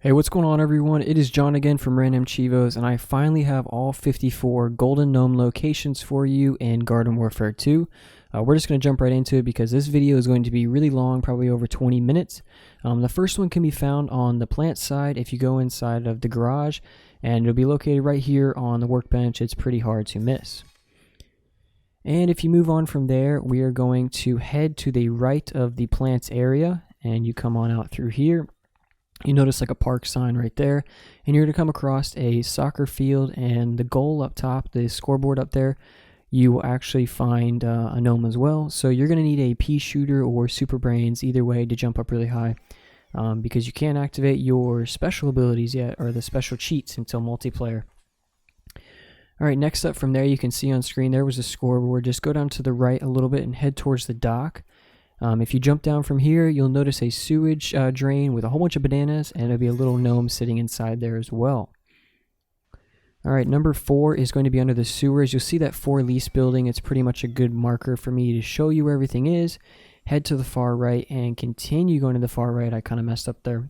Hey, what's going on everyone? It is John again from Random Chivos, and I finally have all 54 Golden Gnome locations for you in Garden Warfare 2. We're just going to jump right into it because this video is going to be really long, probably over 20 minutes. The first one can be found on the plant side if you go inside of the garage, and it'll be located right here on the workbench. It's pretty hard to miss. And if you move on from there, we are going to head to the right of the plants area, and you come on out through here. You notice like a park sign right there, and you're going to come across a soccer field, and the goal up top, the scoreboard up there, you will actually find a gnome as well. So you're going to need a pea shooter or super brains, either way, to jump up really high, because you can't activate your special abilities yet, or the special cheats, until multiplayer. Alright, next up from there, you can see on screen there was a scoreboard. Just go down to the right a little bit and head towards the dock. If you jump down from here, you'll notice a sewage drain with a whole bunch of bananas, and there'll be a little gnome sitting inside there as well. Alright, number 4 is going to be under the sewers. You'll see that for lease building. It's pretty much a good marker for me to show you where everything is. Head to the far right and continue going to the far right. I kind of messed up there.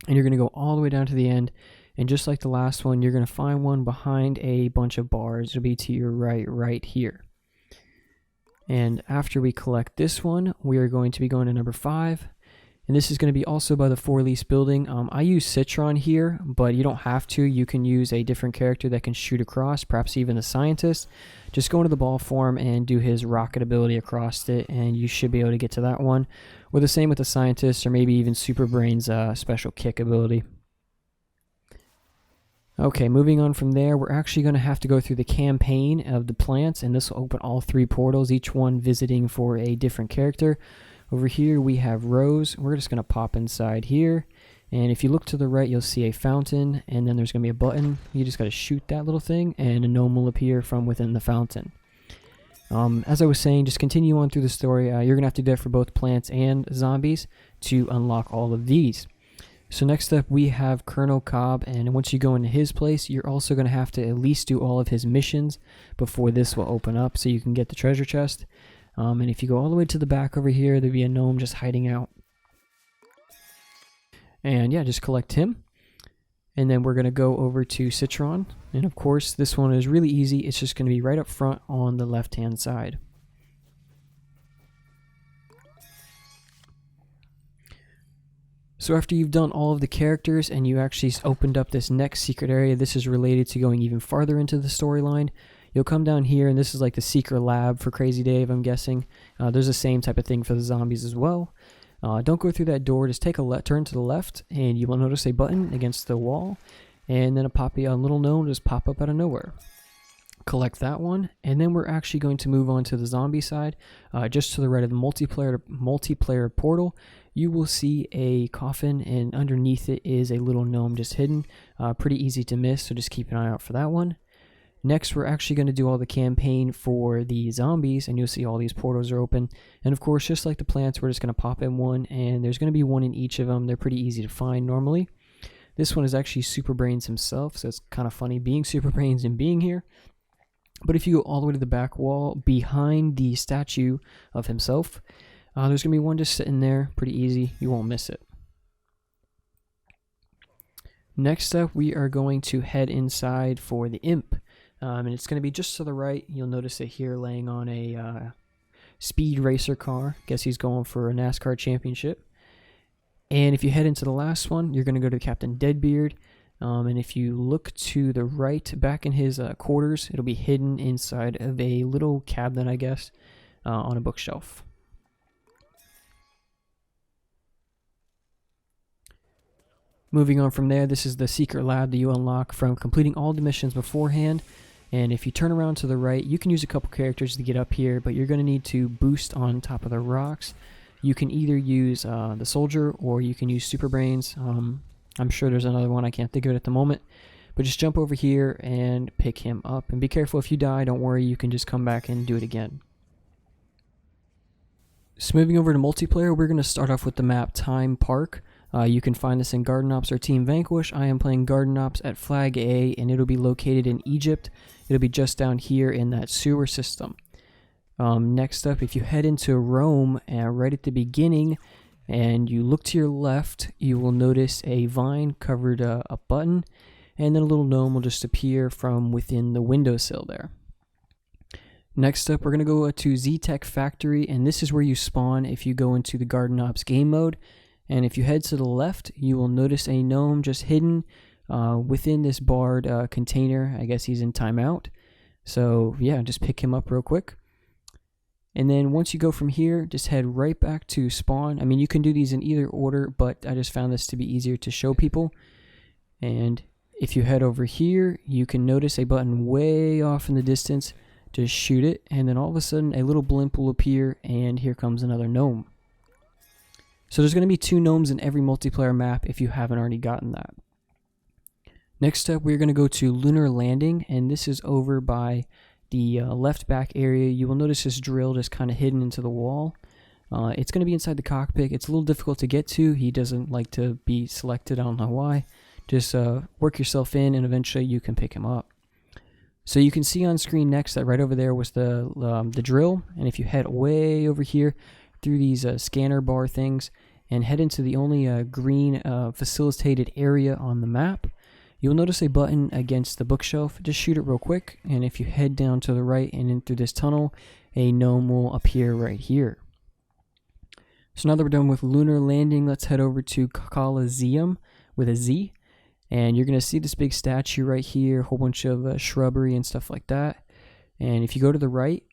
And you're going to go all the way down to the end. And just like the last one, you're going to find one behind a bunch of bars. It'll be to your right here. And after we collect this one, we are going to be going to number 5. And this is going to be also by the for lease building. I use Citron here, but you don't have to. You can use a different character that can shoot across, perhaps even the scientist. Just go into the ball form and do his rocket ability across it, and you should be able to get to that one. Or the same with the scientist, or maybe even Super Brain's special kick ability. Okay, moving on from there, we're actually going to have to go through the campaign of the plants, and this will open all 3 portals, each one visiting for a different character. Over here we have Rose. We're just going to pop inside here, and if you look to the right, you'll see a fountain, and then there's going to be a button. You just got to shoot that little thing, and a gnome will appear from within the fountain. As I was saying, just continue on through the story. You're going to have to do that for both plants and zombies to unlock all of these. So next up we have Colonel Cobb, and once you go into his place, you're also going to have to at least do all of his missions before this will open up so you can get the treasure chest. And if you go all the way to the back over here, there'll be a gnome just hiding out. And yeah, just collect him. And then we're going to go over to Citron. And of course, this one is really easy. It's just going to be right up front on the left-hand side. So after you've done all of the characters and you actually opened up this next secret area, this is related to going even farther into the storyline. You'll come down here, and this is like the secret lab for Crazy Dave, I'm guessing. There's the same type of thing for the zombies as well. Don't go through that door, just take a turn to the left, and you will notice a button against the wall, and then a little gnome just pop up out of nowhere. Collect that one, and then we're actually going to move on to the zombie side. Just to the right of the multiplayer portal, you will see a coffin, and underneath it is a little gnome just hidden. Pretty easy to miss, so just keep an eye out for that one. Next, we're actually going to do all the campaign for the zombies, and you'll see all these portals are open. And of course, just like the plants, we're just going to pop in one, and there's going to be one in each of them. They're pretty easy to find normally. This one is actually Super Brains himself, so it's kind of funny being Super Brains and being here. But if you go all the way to the back wall, behind the statue of himself, there's going to be one just sitting there. Pretty easy. You won't miss it. Next up, we are going to head inside for the imp. And it's going to be just to the right. You'll notice it here laying on a speed racer car. Guess he's going for a NASCAR championship. And if you head into the last one, you're going to go to Captain Deadbeard. And if you look to the right, back in his quarters, it'll be hidden inside of a little cabinet, I guess, on a bookshelf. Moving on from there, this is the secret lab that you unlock from completing all the missions beforehand. And if you turn around to the right, you can use a couple characters to get up here, but you're going to need to boost on top of the rocks. You can either use the soldier, or you can use Super Brains. I'm sure there's another one, I can't think of it at the moment. But just jump over here and pick him up. And be careful, if you die, don't worry, you can just come back and do it again. So moving over to multiplayer, we're going to start off with the map Time Park. You can find this in Garden Ops or Team Vanquish. I am playing Garden Ops at Flag A, and it'll be located in Egypt. It'll be just down here in that sewer system. Next up, if you head into Rome, right at the beginning, and you look to your left, you will notice a vine covered a button, and then a little gnome will just appear from within the windowsill there. Next up, we're going to go to Z-Tech Factory, and this is where you spawn if you go into the Garden Ops game mode. And if you head to the left, you will notice a gnome just hidden within this barred container. I guess he's in timeout. So yeah, just pick him up real quick. And then once you go from here, just head right back to spawn. I mean, you can do these in either order, but I just found this to be easier to show people. And if you head over here, you can notice a button way off in the distance. Just shoot it, and then all of a sudden a little blimp will appear, and here comes another gnome. So there's going to be 2 gnomes in every multiplayer map if you haven't already gotten that. Next up, we're going to go to Lunar Landing, and this is over by the left back area. You will notice this drill just kind of hidden into the wall. It's going to be inside the cockpit. It's a little difficult to get to. He doesn't like to be selected. I don't know why. Just work yourself in, and eventually you can pick him up. So you can see on screen next that right over there was the drill, and if you head way over here through these scanner bar things and head into the only green facilitated area on the map, you'll notice a button against the bookshelf. Just shoot it real quick, and if you head down to the right and in through this tunnel, a gnome will appear right here. So now that we're done with Lunar Landing, let's head over to Colizeum with a Z. And you're going to see this big statue right here, a whole bunch of shrubbery and stuff like that. And if you go to the right,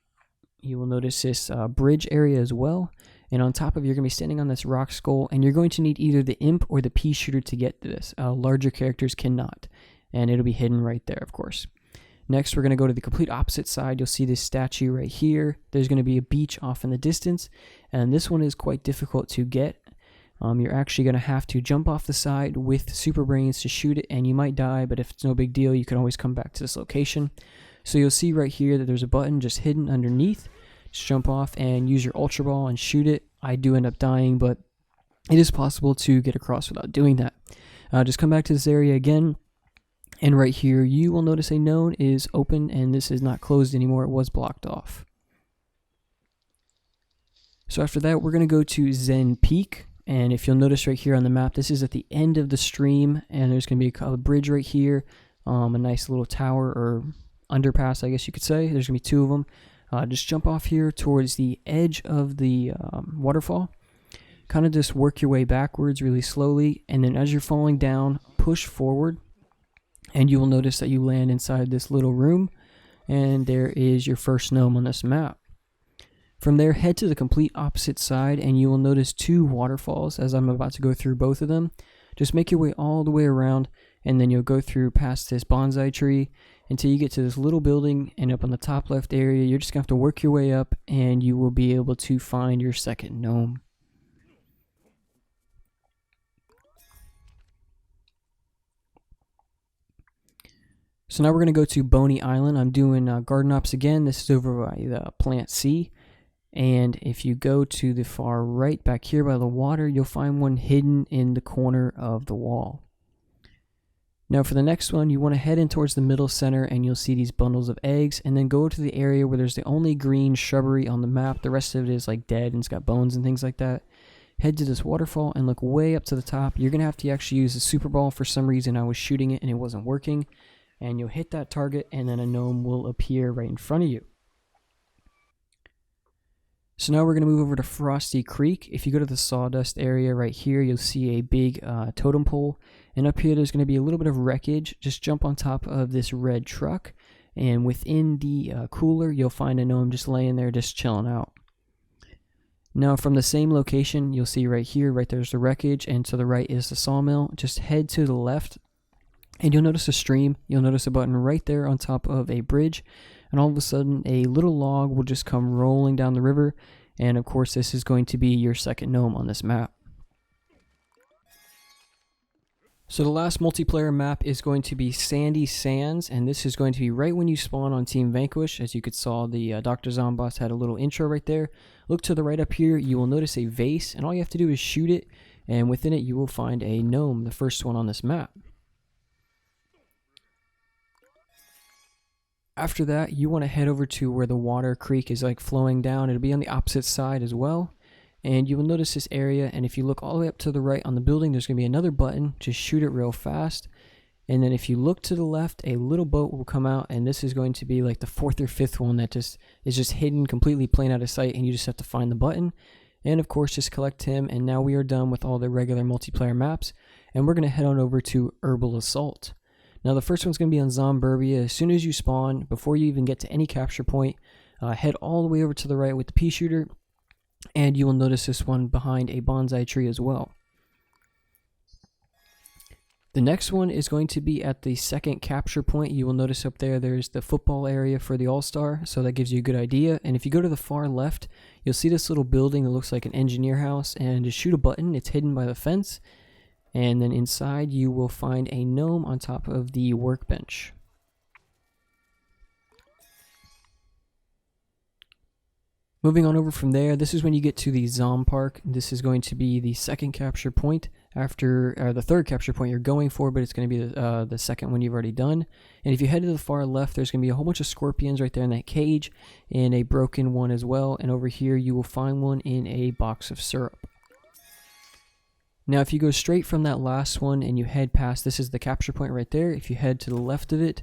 you will notice this bridge area as well. And on top of it, you're going to be standing on this rock skull, and you're going to need either the imp or the pea shooter to get to this. Larger characters cannot, and it'll be hidden right there, of course. Next, we're going to go to the complete opposite side. You'll see this statue right here. There's going to be a beach off in the distance, and this one is quite difficult to get. You're actually going to have to jump off the side with super brains to shoot it, and you might die, but if it's no big deal, you can always come back to this location. So you'll see right here that there's a button just hidden underneath. Just jump off and use your Ultra Ball and shoot it. I do end up dying, but it is possible to get across without doing that. Just come back to this area again, and right here you will notice a node is open, and this is not closed anymore. It was blocked off. So after that, we're going to go to Zen Peak. And if you'll notice right here on the map, this is at the end of the stream, and there's going to be a bridge right here, a nice little tower or underpass, I guess you could say. There's going to be 2 of them. Just jump off here towards the edge of the waterfall. Kind of just work your way backwards really slowly, and then as you're falling down, push forward, and you will notice that you land inside this little room, and there is your first gnome on this map. From there, head to the complete opposite side, and you will notice 2 waterfalls as I'm about to go through both of them. Just make your way all the way around, and then you'll go through past this bonsai tree until you get to this little building, and up on the top left area, you're just going to have to work your way up, and you will be able to find your second gnome. So now we're going to go to Boney Island. I'm doing Garden Ops again. This is over by the Plant C. And if you go to the far right back here by the water, you'll find one hidden in the corner of the wall. Now for the next one, you want to head in towards the middle center, and you'll see these bundles of eggs, and then go to the area where there's the only green shrubbery on the map. The rest of it is like dead and it's got bones and things like that. Head to this waterfall and look way up to the top. You're going to have to actually use the super ball. For some reason I was shooting it and it wasn't working. And you'll hit that target, and then a gnome will appear right in front of you. So now we're going to move over to Frosty Creek. If you go to the sawdust area right here, you'll see a big totem pole. And up here there's going to be a little bit of wreckage. Just jump on top of this red truck. And within the cooler, you'll find a gnome just laying there, just chilling out. Now from the same location, you'll see right here, right there's the wreckage. And to the right is the sawmill. Just head to the left, and you'll notice a stream. You'll notice a button right there on top of a bridge. And all of a sudden, a little log will just come rolling down the river. And of course, this is going to be your second gnome on this map. So the last multiplayer map is going to be Sandy Sands. And this is going to be right when you spawn on Team Vanquish. As you could saw, the Dr. Zomboss had a little intro right there. Look to the right up here. You will notice a vase. And all you have to do is shoot it. And within it, you will find a gnome, the first one on this map. After that, you want to head over to where the water creek is like flowing down. It'll be on the opposite side as well. And you will notice this area, and if you look all the way up to the right on the building, there's going to be another button. Just shoot it real fast. And then if you look to the left, a little boat will come out, and this is going to be like the 4th or 5th one that is just hidden completely plain out of sight, and you just have to find the button. And of course, just collect him, and now we are done with all the regular multiplayer maps, and we're going to head on over to Herbal Assault. Now the first one's going to be on Zomburbia. As soon as you spawn, before you even get to any capture point, head all the way over to the right with the pea shooter, and you will notice this one behind a bonsai tree as well. The next one is going to be at the second capture point. You will notice up there, there's the football area for the All-Star, so that gives you a good idea. And if you go to the far left, you'll see this little building that looks like an engineer house, and just shoot a button. It's hidden by the fence, and then inside you will find a gnome on top of the workbench. Moving on over from there, this is when you get to the Zom Park. This is going to be the second capture point after the third capture point you're going for, but it's going to be the second one you've already done. And if you head to the far left, there's going to be a whole bunch of scorpions right there in that cage, and a broken one as well. And over here, you will find one in a box of syrup. Now, if you go straight from that last one and you head past, this is the capture point right there. If you head to the left of it,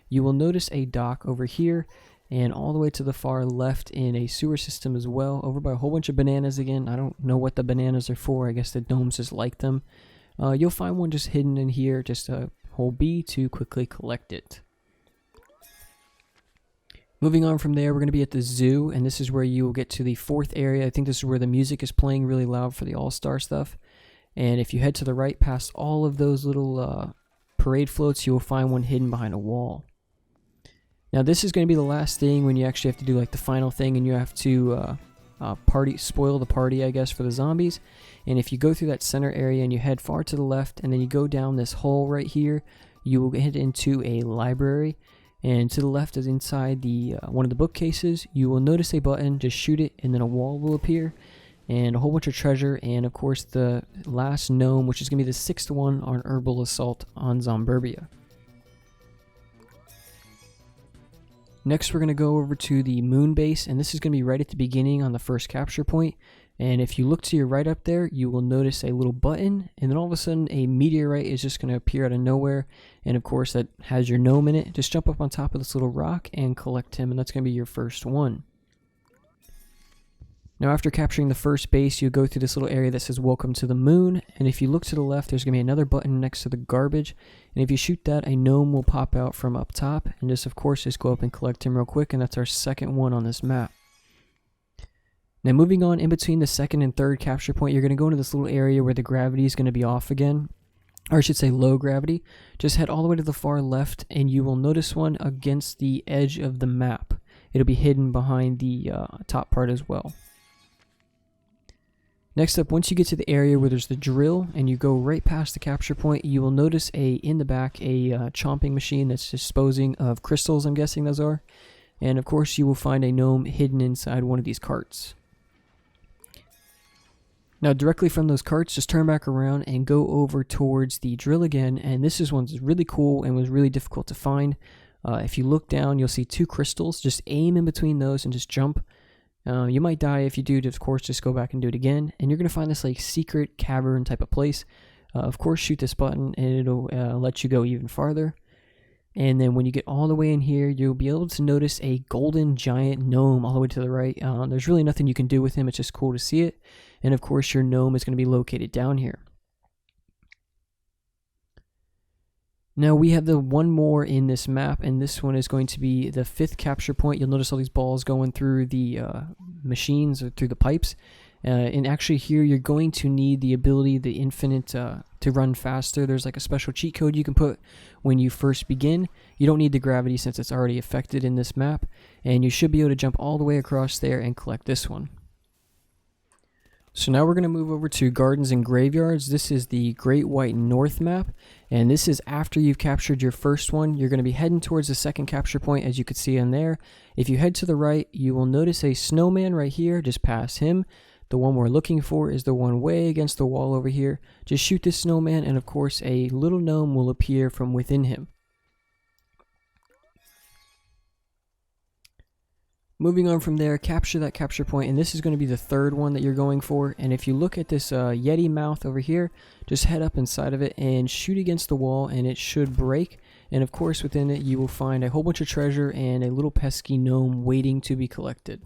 you will notice a dock over here, and all the way to the far left in a sewer system as well, over by a whole bunch of bananas again. I don't know what the bananas are for. I guess the gnomes just like them. You'll find one just hidden in here, just hold B to quickly collect it. Moving on from there, we're going to be at the zoo, and this is where you will get to the 4th area. I think this is where the music is playing really loud for the All-Star stuff. And if you head to the right past all of those little parade floats, you will find one hidden behind a wall. Now this is going to be the last thing when you actually have to do like the final thing, and you have to spoil the party, I guess, for the zombies. And if you go through that center area and you head far to the left, and then you go down this hole right here, you will head into a library. And to the left is inside the one of the bookcases. You will notice a button, just shoot it, and then a wall will appear, and a whole bunch of treasure, and of course the last gnome, which is going to be the 6th one on Herbal Assault on Zomburbia. Next, we're going to go over to the moon base, and this is going to be right at the beginning on the first capture point. And if you look to your right up there, you will notice a little button, and then all of a sudden a meteorite is just going to appear out of nowhere, and of course that has your gnome in it. Just jump up on top of this little rock and collect him, and that's going to be your first one. Now after capturing the first base, you go through this little area that says welcome to the moon, and if you look to the left, there's going to be another button next to the garbage, and if you shoot that, a gnome will pop out from up top, and just of course just go up and collect him real quick, and that's our second one on this map. Now moving on, in between the second and third capture point, you're going to go into this little area where the gravity is going to be off again, or I should say low gravity. Just head all the way to the far left, and you will notice one against the edge of the map. It'll be hidden behind the top part as well. Next up, once you get to the area where there's the drill and you go right past the capture point, you will notice in the back a chomping machine that's disposing of crystals, I'm guessing those are. And of course you will find a gnome hidden inside one of these carts. Now directly from those carts, just turn back around and go over towards the drill again, and this is one's really cool and was really difficult to find. If you look down, you'll see 2 crystals. Just aim in between those and just jump. You might die if you do, of course, just go back and do it again, and you're going to find this like secret cavern type of place. Of course, shoot this button and it'll let you go even farther. And then when you get all the way in here, you'll be able to notice a golden giant gnome all the way to the right. There's really nothing you can do with him, it's just cool to see it. And of course, your gnome is going to be located down here. Now we have the one more in this map, and this one is going to be the 5th capture point. You'll notice all these balls going through the machines or through the pipes. And actually here you're going to need the ability, the infinite, to run faster. There's like a special cheat code you can put when you first begin. You don't need the gravity since it's already affected in this map. And you should be able to jump all the way across there and collect this one. So now we're going to move over to Gardens and Graveyards. This is the Great White North map, and this is after you've captured your first one. You're going to be heading towards the second capture point, as you can see in there. If you head to the right, you will notice a snowman right here. Just pass him. The one we're looking for is the one way against the wall over here. Just shoot this snowman, and of course a little gnome will appear from within him. Moving on from there, capture that capture point, and this is going to be the third one that you're going for. And if you look at this Yeti mouth over here, just head up inside of it and shoot against the wall, and it should break. And of course, within it, you will find a whole bunch of treasure and a little pesky gnome waiting to be collected.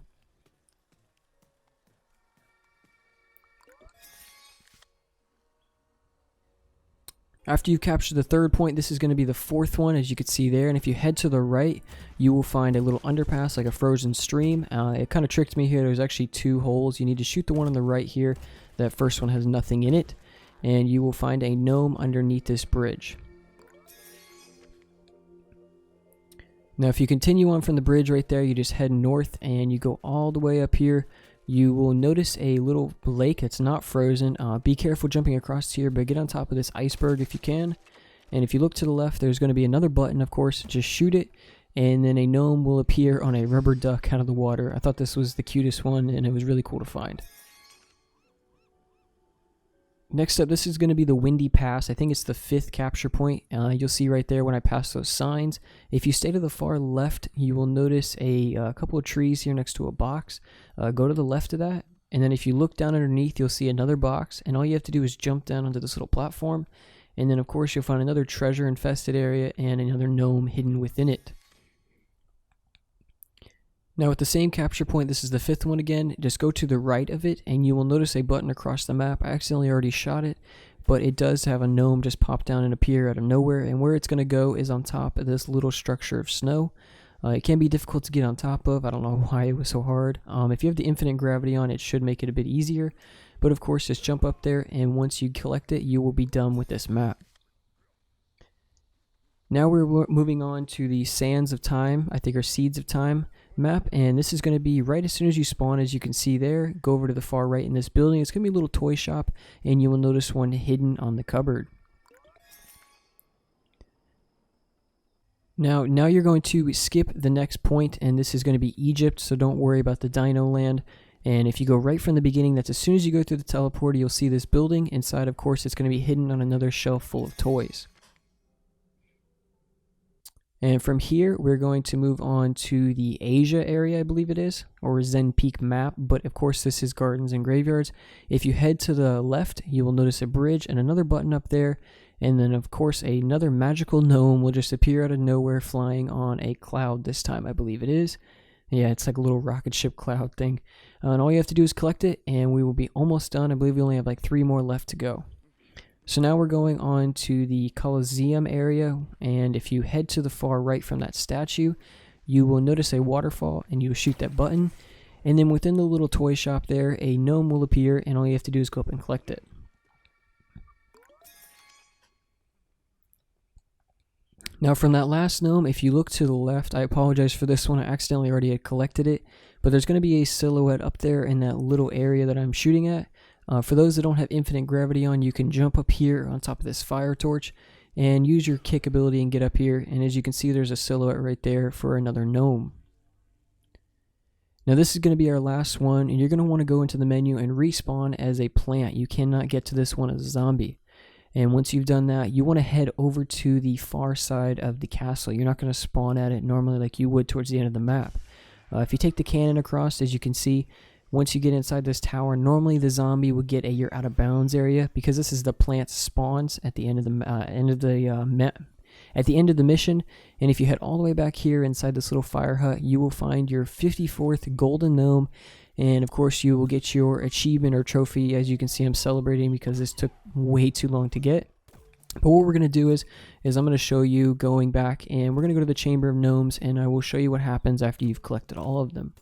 After you capture the third point, this is going to be the fourth one, as you can see there. And if you head to the right, you will find a little underpass, like a frozen stream. It kind of tricked me here. There's actually two holes. You need to shoot the one on the right here. That first one has nothing in it. And you will find a gnome underneath this bridge. Now, if you continue on from the bridge right there, you just head north and you go all the way up here. You will notice a little lake that's not frozen. Be careful jumping across here, but get on top of this iceberg if you can. And if you look to the left, there's going to be another button, of course. Just shoot it, and then a gnome will appear on a rubber duck out of the water. I thought this was the cutest one, and it was really cool to find. Next up, this is going to be the Windy Pass. I think it's the 5th capture point. You'll see right there when I pass those signs. If you stay to the far left, you will notice a couple of trees here next to a box. Go to the left of that, and then if you look down underneath, you'll see another box, and all you have to do is jump down onto this little platform, and then of course you'll find another treasure-infested area and another gnome hidden within it. Now with the same capture point, this is the 5th one again, just go to the right of it and you will notice a button across the map. I accidentally already shot it, but it does have a gnome just pop down and appear out of nowhere, and where it's going to go is on top of this little structure of snow. It can be difficult to get on top of. I don't know why it was so hard. If you have the infinite gravity on, it should make it a bit easier, but of course just jump up there, and once you collect it, you will be done with this map. Now we're moving on to the Sands of Time, I think, or Seeds of Time map, and this is going to be right as soon as you spawn. As you can see there, go over to the far right in this building. It's going to be a little toy shop, and you will notice one hidden on the cupboard. Now you're going to skip the next point, and this is going to be Egypt, so don't worry about the Dino Land. And if you go right from the beginning, that's as soon as you go through the teleporter, you'll see this building. Inside, of course, it's going to be hidden on another shelf full of toys. And from here, we're going to move on to the Asia area, I believe it is, or Zen Peak map, but of course this is Gardens and Graveyards. If you head to the left, you will notice a bridge and another button up there, and then of course another magical gnome will just appear out of nowhere flying on a cloud this time, I believe it is. Yeah, it's like a little rocket ship cloud thing. And all you have to do is collect it, and we will be almost done. I believe we only have like 3 more left to go. So now we're going on to the Colizeum area, and if you head to the far right from that statue, you will notice a waterfall, and you shoot that button, and then within the little toy shop there, a gnome will appear, and all you have to do is go up and collect it. Now from that last gnome, if you look to the left, I apologize for this one, I accidentally already had collected it, but there's going to be a silhouette up there in that little area that I'm shooting at. For those that don't have infinite gravity on, you can jump up here on top of this fire torch and use your kick ability and get up here, and as you can see, there's a silhouette right there for another gnome. Now this is going to be our last one, and you're going to want to go into the menu and respawn as a plant. You cannot get to this one as a zombie. And once you've done that, you want to head over to the far side of the castle. You're not going to spawn at it normally like you would towards the end of the map. If you take the cannon across, as you can see, once you get inside this tower, normally the zombie would get a you're out of bounds area, because this is the plant spawns at the end of the mission. And if you head all the way back here inside this little fire hut, you will find your 54th golden gnome, and of course you will get your achievement or trophy. As you can see, I'm celebrating because this took way too long to get. But what we're going to do is I'm going to show you going back, and we're going to go to the Chamber of Gnomes, and I will show you what happens after you've collected all of them.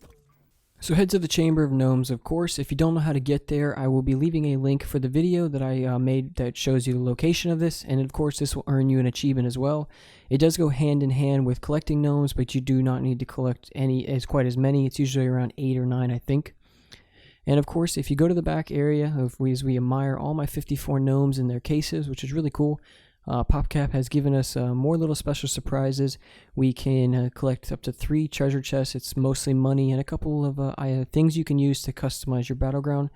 So head to the Chamber of Gnomes, of course. If you don't know how to get there, I will be leaving a link for the video that I made that shows you the location of this, and of course this will earn you an achievement as well. It does go hand in hand with collecting gnomes, but you do not need to collect quite as many. It's usually around 8 or 9, I think. And of course, if you go to the back area, as we admire all my 54 gnomes in their cases, which is really cool. PopCap has given us more little special surprises. We can collect up to 3 treasure chests. It's mostly money and a couple of things you can use to customize your Battleground.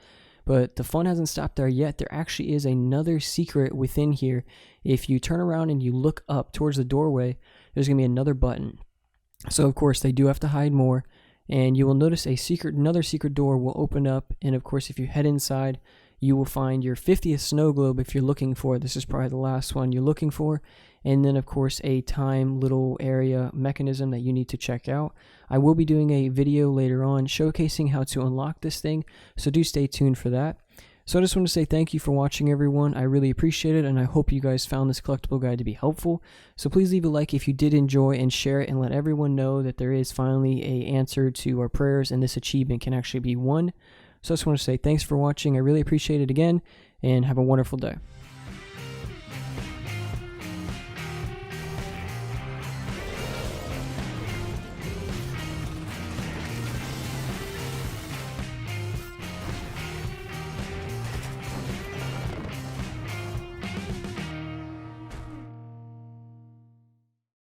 But the fun hasn't stopped there yet. There actually is another secret within here. If you turn around and you look up towards the doorway, there's going to be another button. So of course they do have to hide more. and you will notice another secret door will open up, and of course if you head inside, you will find your 50th snow globe if you're looking for it. This is probably the last one you're looking for. And then of course a time little area mechanism that you need to check out. I will be doing a video later on showcasing how to unlock this thing, so do stay tuned for that. So I just want to say thank you for watching, everyone. I really appreciate it, and I hope you guys found this collectible guide to be helpful. So please leave a like if you did enjoy, and share it, and let everyone know that there is finally an answer to our prayers, and this achievement can actually be won. So I just want to say thanks for watching. I really appreciate it again, and have a wonderful day.